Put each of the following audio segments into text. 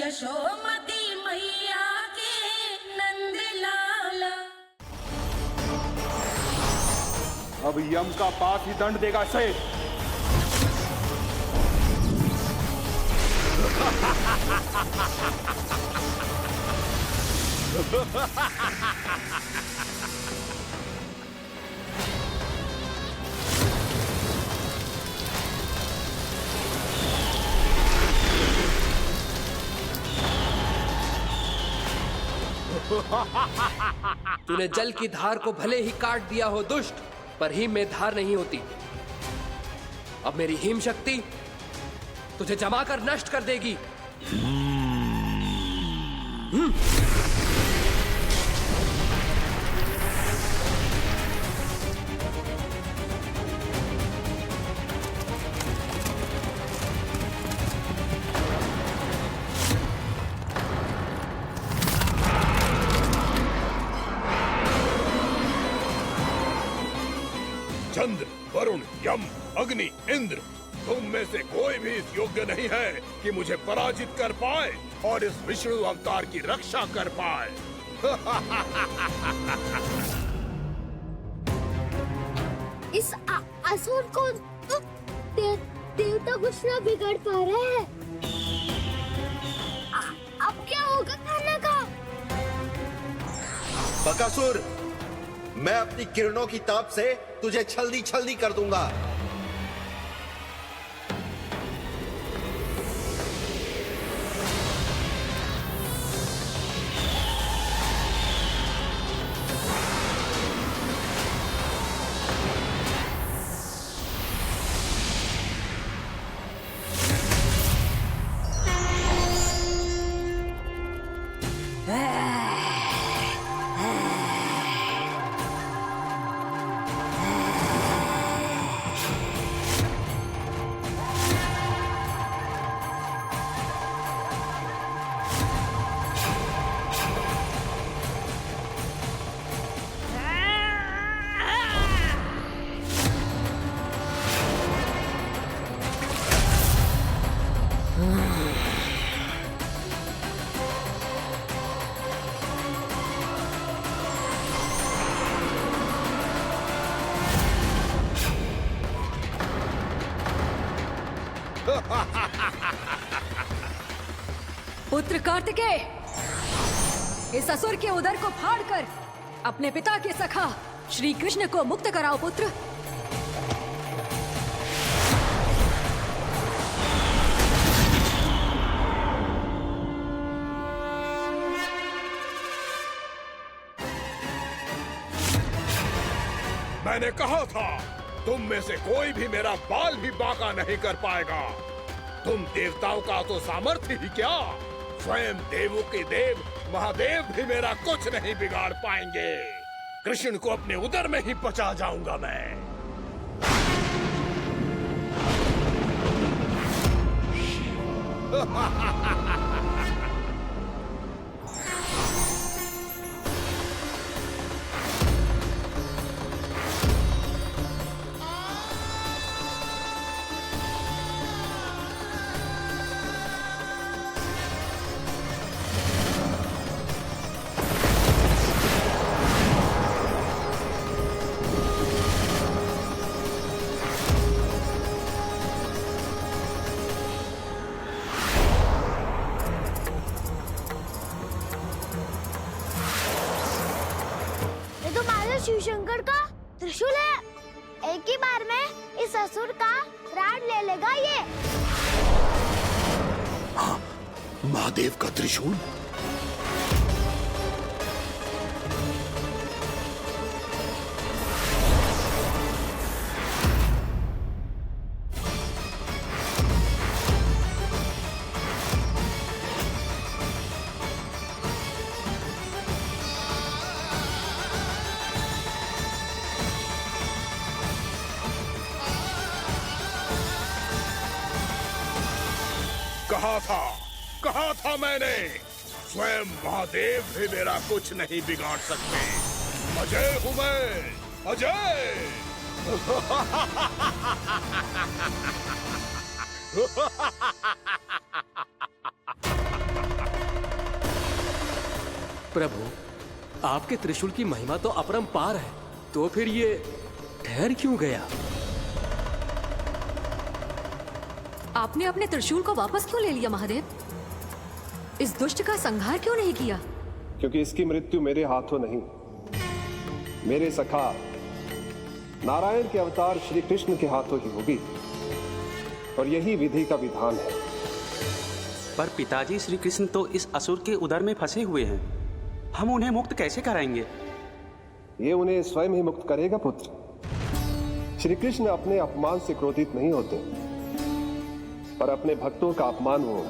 यशोमती मैया के नंद लाला। अब यम का पास ही दंड देगा शेष। तूने जल की धार को भले ही काट दिया हो दुष्ट, पर हिम में धार नहीं होती। अब मेरी हिम शक्ति तुझे जमाकर नष्ट कर देगी। चंद्र, वरुण, यम, अग्नि, इंद्र, तुम में से कोई भी इस योग्य नहीं है कि मुझे पराजित कर पाए और इस विष्णु अवतार की रक्षा कर पाए। इस असुर को देवता कुछ ना बिगाड़ पा रहे हैं। अब क्या होगा खाना का? बकासुर, मैं अपनी किरणों की ताप से तुझे छल्दी छल्दी कर दूंगा। पुत्र कार्तिकेय, इस असुर के उदर को फाड़कर अपने पिता के सखा श्री कृष्ण को मुक्त कराओ पुत्र। मैंने कहा था, तुम में से कोई भी मेरा बाल भी बांका नहीं कर पाएगा। तुम देवताओं का तो सामर्थ्य ही क्या, स्वयं देवों के देव महादेव भी मेरा कुछ नहीं बिगाड़ पाएंगे। कृष्ण को अपने उदर में ही पचा जाऊंगा मैं। शिव शंकर का त्रिशूल है। एक ही बार में इस असुर का प्राण ले लेगा ये। हाँ, महादेव का त्रिशूल। कहा था मैंने, स्वयं महादेव भी मेरा कुछ नहीं बिगाड़ सकते। अजय हूँ मैं, अजय। प्रभु, आपके त्रिशूल की महिमा तो अपरंपार है, तो फिर ये ठहर क्यों गया? आपने अपने त्रिशूल को वापस क्यों ले लिया महादेव? इस दुष्ट का संहार क्यों नहीं किया? क्योंकि इसकी मृत्यु मेरे हाथों नहीं, मेरे सखा नारायण के अवतार श्री कृष्ण के हाथों ही होगी, और यही विधि का विधान है। पर पिताजी, श्री कृष्ण तो इस असुर के उदर में फंसे हुए हैं, हम उन्हें मुक्त कैसे कराएंगे? ये उन्हें स्वयं ही मुक्त करेगा पुत्र। श्री कृष्ण अपने अपमान से क्रोधित नहीं होते, पर अपने भक्तों का अपमान वो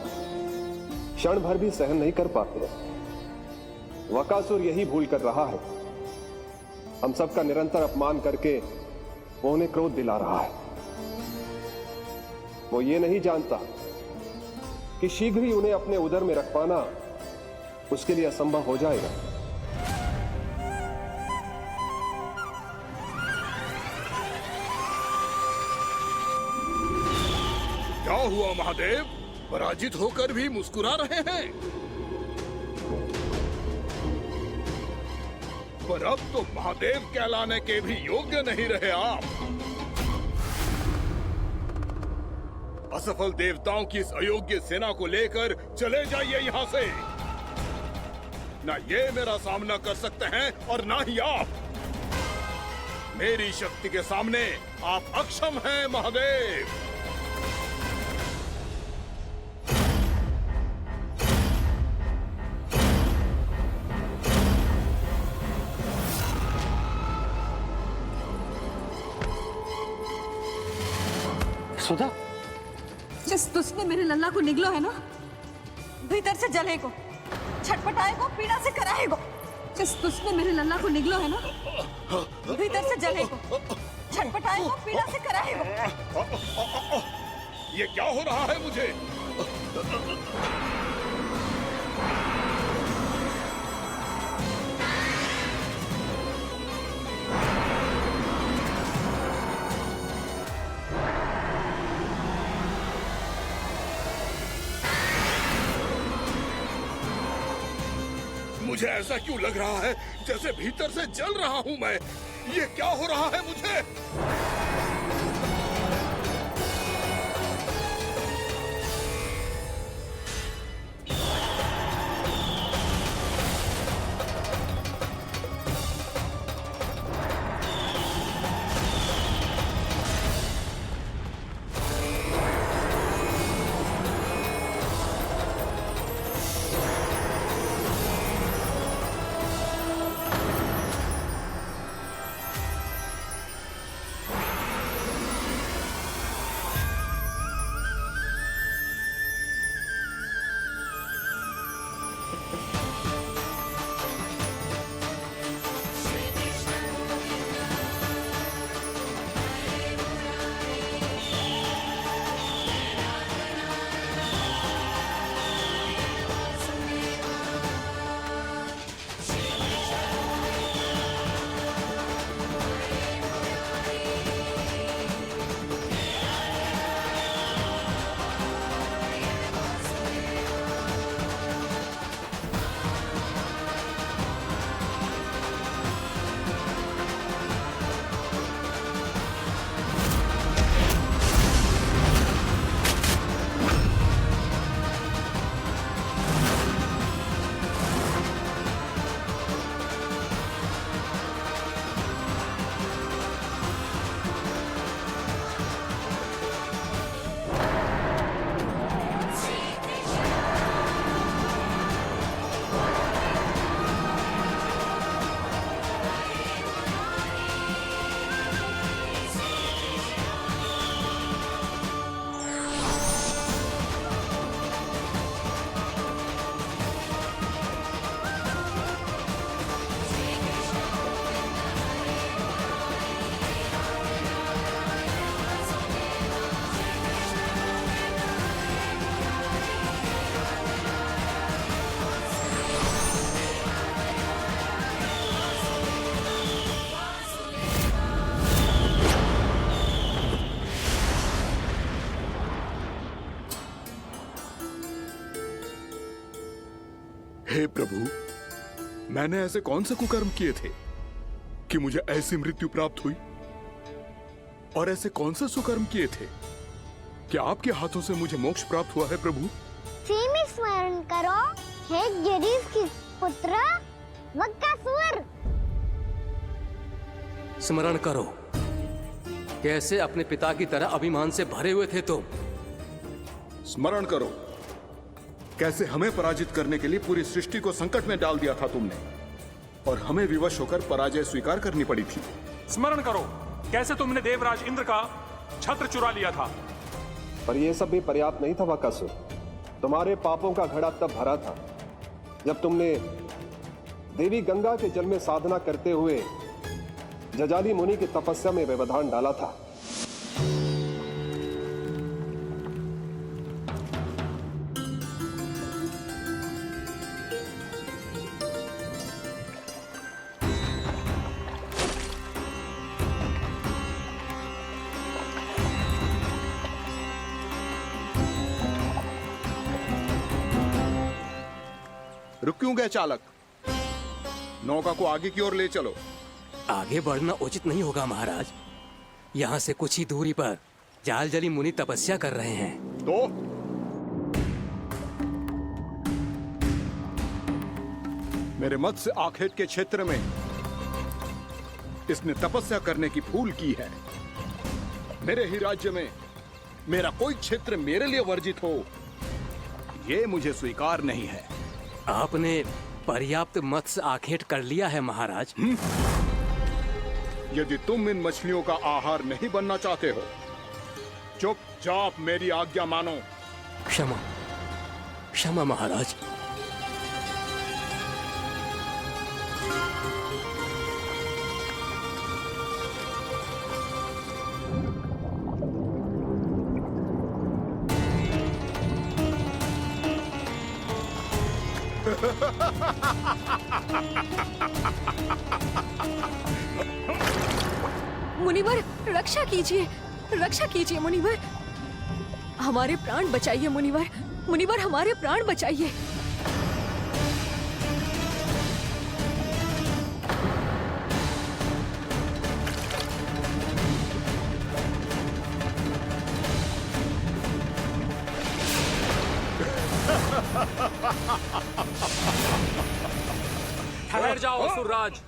क्षण भर भी सहन नहीं कर पाते। वकासुर यही भूल कर रहा है, हम सबका निरंतर अपमान करके वो उन्हें क्रोध दिला रहा है। वो ये नहीं जानता कि शीघ्र ही उन्हें अपने उदर में रख पाना उसके लिए असंभव हो जाएगा। क्या हुआ महादेव? पराजित होकर भी मुस्कुरा रहे हैं। पर अब तो महादेव कहलाने के भी योग्य नहीं रहे आप। असफल देवताओं की इस अयोग्य सेना को लेकर चले जाइए यहाँ से। ना ये मेरा सामना कर सकते हैं और ना ही आप। मेरी शक्ति के सामने आप अक्षम हैं महादेव। सुधा, जिस दुष्ट ने मेरे लल्ला को निगलो है ना, भीतर से जलेगो, छटपटाएगो, पीड़ा से कराएगो। जिस दुष्ट ने मेरे लल्ला को निगलो है ना, भीतर से जलेगो, छटपटाएगो, पीड़ा से कराएगो। ये क्या हो रहा है मुझे? मुझे ऐसा क्यों लग रहा है जैसे भीतर से जल रहा हूं मैं? ये क्या हो रहा है मुझे? हे प्रभु, मैंने ऐसे कौन से कुकर्म किए थे कि मुझे ऐसी मृत्यु प्राप्त हुई? और ऐसे कौन से सुकर्म किए थे कि आपके हाथों से मुझे मोक्ष प्राप्त हुआ है प्रभु? में स्मरण करो, हे जरीफ की पुत्र वक्कासुर। स्मरण करो, कैसे अपने पिता की तरह अभिमान से भरे हुए थे तुम। स्मरण करो, कैसे हमें पराजित करने के लिए पूरी सृष्टि को संकट में डाल दिया था तुमने, और हमें विवश होकर पराजय स्वीकार करनी पड़ी थी। स्मरण करो, कैसे तुमने देवराज इंद्र का छत्र चुरा लिया था। पर यह सब भी पर्याप्त नहीं था वक्कासुर। तुम्हारे पापों का घड़ा तब भरा था जब तुमने देवी गंगा के जल में साधना करते हुए जजाली मुनि की तपस्या में व्यवधान डाला था। रुक क्यों गए चालक? नौका को आगे की ओर ले चलो। आगे बढ़ना उचित नहीं होगा महाराज। यहाँ से कुछ ही दूरी पर जालजली मुनि तपस्या कर रहे हैं। तो मेरे मत्स्य आखेट के क्षेत्र में इसने तपस्या करने की भूल की है। मेरे ही राज्य में मेरा कोई क्षेत्र मेरे लिए वर्जित हो, यह मुझे स्वीकार नहीं है। आपने पर्याप्त मत्स्य आखेट कर लिया है महाराज। यदि तुम इन मछलियों का आहार नहीं बनना चाहते हो, चुपचाप मेरी आज्ञा मानो। क्षमा, क्षमा महाराज। मुनिवर, रक्षा कीजिए, रक्षा कीजिए मुनिवर। हमारे प्राण बचाइए मुनिवर, मुनिवर हमारे प्राण बचाइए। ठहर जाओ असुरराज।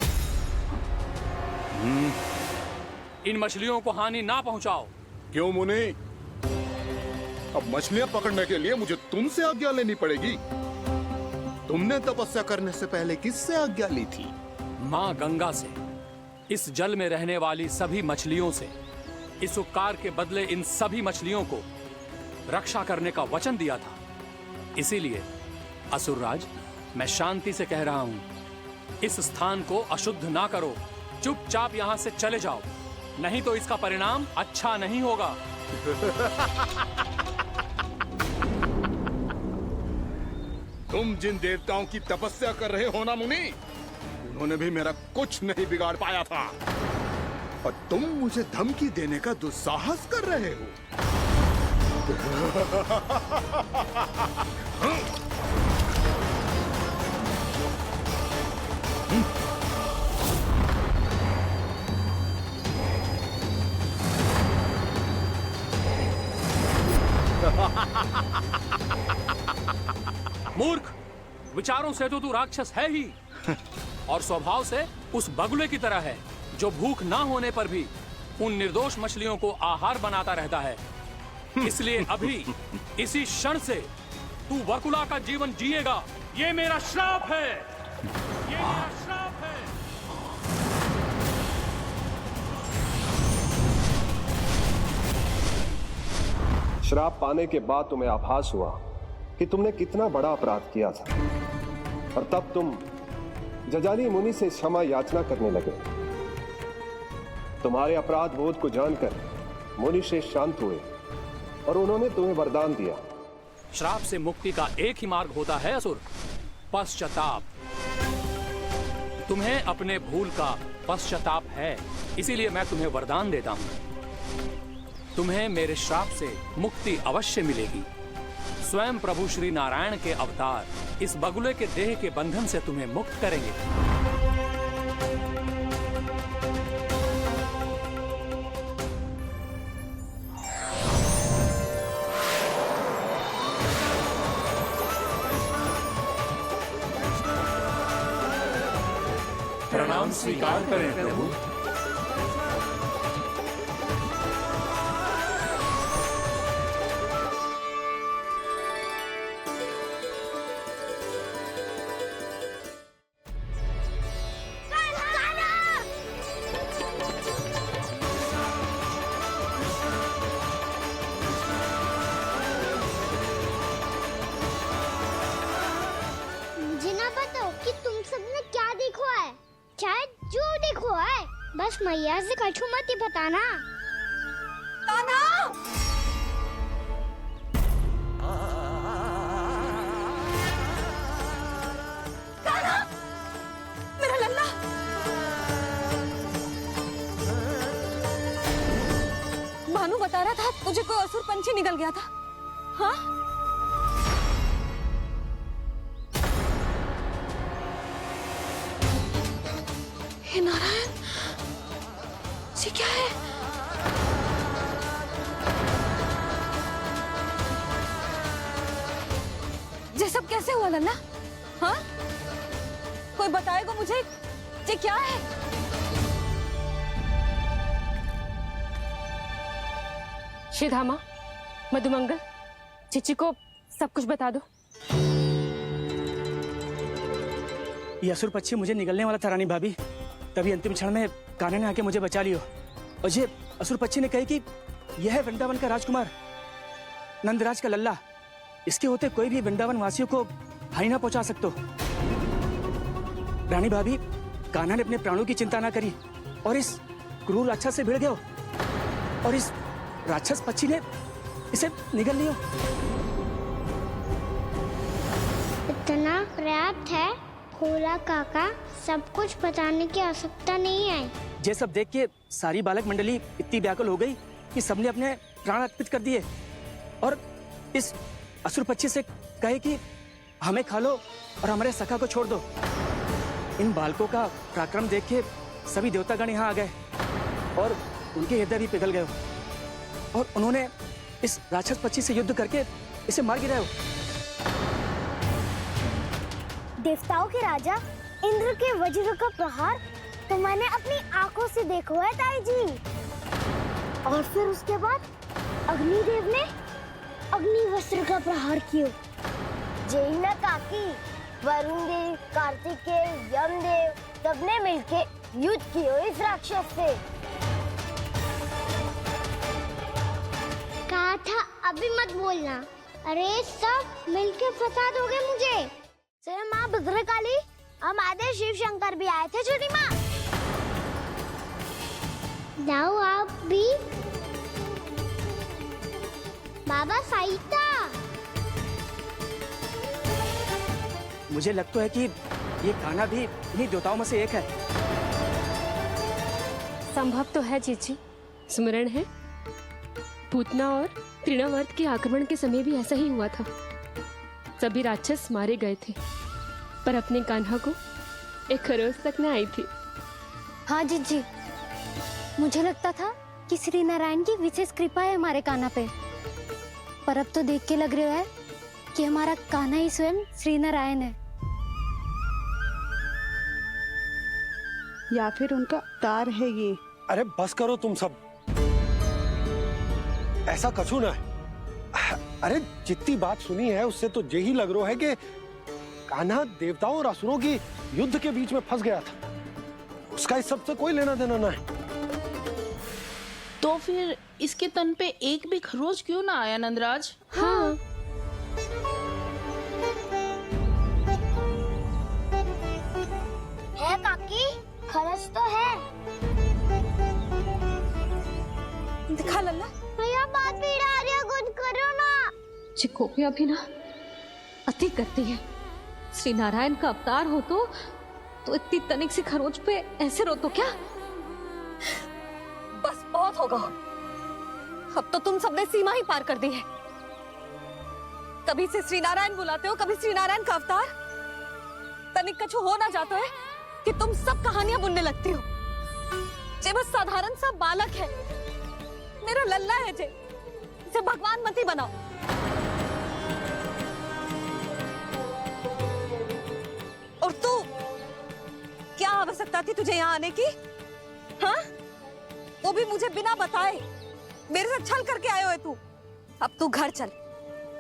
इन मछलियों को हानि ना पहुंचाओ। क्यों मुनि? अब मछलियां पकड़ने के लिए मुझे तुमसे आज्ञा लेनी पड़ेगी। तुमने तपस्या करने से पहले किससे आज्ञा ली थी? माँ गंगा से। इस जल में रहने वाली सभी मछलियों से इस उपकार के बदले इन सभी मछलियों को रक्षा करने का वचन दिया था। इसीलिए असुरराज, मैं शांति से कह रहा हूं, इस स्थान को अशुद्ध ना करो। चुपचाप यहां से चले जाओ, नहीं तो इसका परिणाम अच्छा नहीं होगा। तुम जिन देवताओं की तपस्या कर रहे हो ना मुनि, उन्होंने भी मेरा कुछ नहीं बिगाड़ पाया था, और तुम मुझे धमकी देने का दुस्साहस कर रहे हो। मूर्ख, विचारों से तो तू राक्षस है ही, और स्वभाव से उस बगुले की तरह है जो भूख ना होने पर भी उन निर्दोष मछलियों को आहार बनाता रहता है। इसलिए अभी इसी क्षण से तू वकुला का जीवन जिएगा। ये मेरा श्राप है, ये मेरा श्राप है। श्राप पाने के बाद तुम्हें आभास हुआ कि तुमने कितना बड़ा अपराध किया था, और तब तुम जजाली मुनि से क्षमा याचना करने लगे। तुम्हारे अपराध बोध को जानकर मुनि से शांत हुए और उन्होंने तुम्हें वरदान दिया। श्राप से मुक्ति का एक ही मार्ग होता है असुर, पश्चाताप। तुम्हें अपने भूल का पश्चाताप है, इसीलिए मैं तुम्हें वरदान देता हूं। तुम्हें मेरे श्राप से मुक्ति अवश्य मिलेगी। स्वयं प्रभु श्री नारायण के अवतार इस बगुले के देह के बंधन से तुम्हें मुक्त करेंगे। प्रणाम स्वीकार करें प्रभु। मुझे ना बताओ कि तुम सबने क्या देखा है, शायद जो देखो है, बस मैया से कछु मत ही बताना। कान्हा! कान्हा! मेरा लल्ला! भानु बता रहा था तुझे कोई असुर पंछी निकल गया था। हाँ? हे नारायण, ये क्या है? ये सब कैसे हुआ लल्ला? हाँ? कोई बताएगा मुझे ये क्या है? श्रीधामा, मधुमंगल, चिची को सब कुछ बता दो। ये असुर पक्षी मुझे निगलने वाला था रानी भाभी, तभी अंतिम क्षण में कान्हा ने आके मुझे बचा लियो। और ये असुर पक्षी ने कही कि यह है वृंदावन का राजकुमार नंदराज का लल्ला, इसके होते कोई भी वृंदावन वासियों को हानि ना पहुंचा सकते। रानी भाभी, कान्हा ने अपने प्राणों की चिंता ना करी और इस क्रूर राक्षस से भिड़ गयो और इस राक्षस पक्षी ने इसे निगल लियो। इतना पर्याप्त है भोला काका, सब कुछ बताने की आवश्यकता नहीं है। ये सब देख के सारी बालक मंडली इतनी व्याकुल हो गई कि सबने अपने प्राण अर्पित कर दिए और इस असुर पक्षी से कहे कि हमें खा लो और हमारे सखा को छोड़ दो। इन बालकों का पराक्रम देख के सभी देवतागण यहाँ आ गए और उनके हृदय भी पिघल गए और उन्होंने इस राक्षस पक्षी से युद्ध करके इसे मार गिराया। देवताओं के राजा इंद्र के वज्र का प्रहार तो मैंने अपनी आंखों से देखा है ताई जी। और फिर उसके बाद अग्निदेव ने अग्निवस्त्र का प्रहार किया। जय ना काकी, वरुण देव, कार्तिकेय, यमदेव सबने मिलके युद्ध किया इस राक्षस से। कहा था अभी मत बोलना, अरे सब मिलके फंसा दोगे मुझे। सर माँ भद्रकाली, हम आदे शिव शंकर भी आए थे छोटी माँ। जाओ आप भी। बाबा साईता, मुझे लगता है कि ये कान्हा भी इन्हीं देवताओं में से एक है। संभव तो है चीची, स्मरण है पूतना और तृणावर्त के आक्रमण के समय भी ऐसा ही हुआ था। सभी राक्षस मारे गए थे पर अपने कान्हा को एक खरोच तक न आई थी। हाँ जीजी, मुझे लगता था कि श्री नारायण की विशेष कृपा है हमारे कान्हा पे, पर अब तो देख के लग रहा है कि हमारा कान्हा ही स्वयं श्री नारायण है। या फिर उनका अवतार है ये। अरे बस करो तुम सब, ऐसा कछु ना है। अरे जितनी बात सुनी है उससे तो यही लग रहा है कि कान्हा देवताओं और असुरों की युद्ध के बीच में फंस गया था, उसका इस सब से कोई लेना देना ना है। तो फिर इसके तन पे एक भी खरोच क्यों ना आया नंदराज? हाँ, है काकी, खरच तो है। दिखा लल्ला। भैया बात पीड़ा आ रही है, कुछ करो ना। चिकोपिया भी ना अति करती है। श्री नारायण का अवतार हो तो इतनी तनिक सी खरोच पे ऐसे रो तो क्या? बस बहुत होगा, अब तो तुम सबने सीमा ही पार कर दी है। कभी से श्री नारायण बुलाते हो, कभी श्री नारायण का अवतार। तनिक कछु हो ना जाता है कि तुम सब कहानियां बुनने लगती हो। जे बस साधारण सा बालक है, मेरा लल्ला है जे, इसे भगवान मत ही बनाओ। और तू, क्या आवश्यकता थी तुझे यहाँ आने की? हाँ, वो भी मुझे बिना बताए। मेरे साथ छल करके आयो है तू। अब तू घर चल,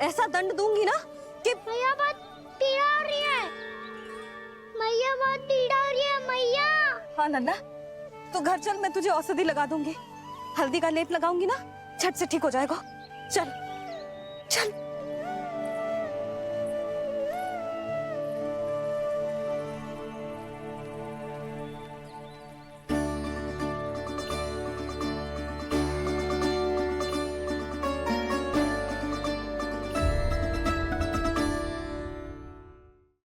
ऐसा दंड दूंगी ना कि मैया बहुत पीड़ा हो रही है। मैया बहुत पीड़ा हो रही है मैया। हाँ नन्ना, तू घर चल, मैं तुझे औषधि लगा दूंगी। हल्दी का लेप लगाऊंगी ना, झट से ठीक हो जाएगा। चल चल।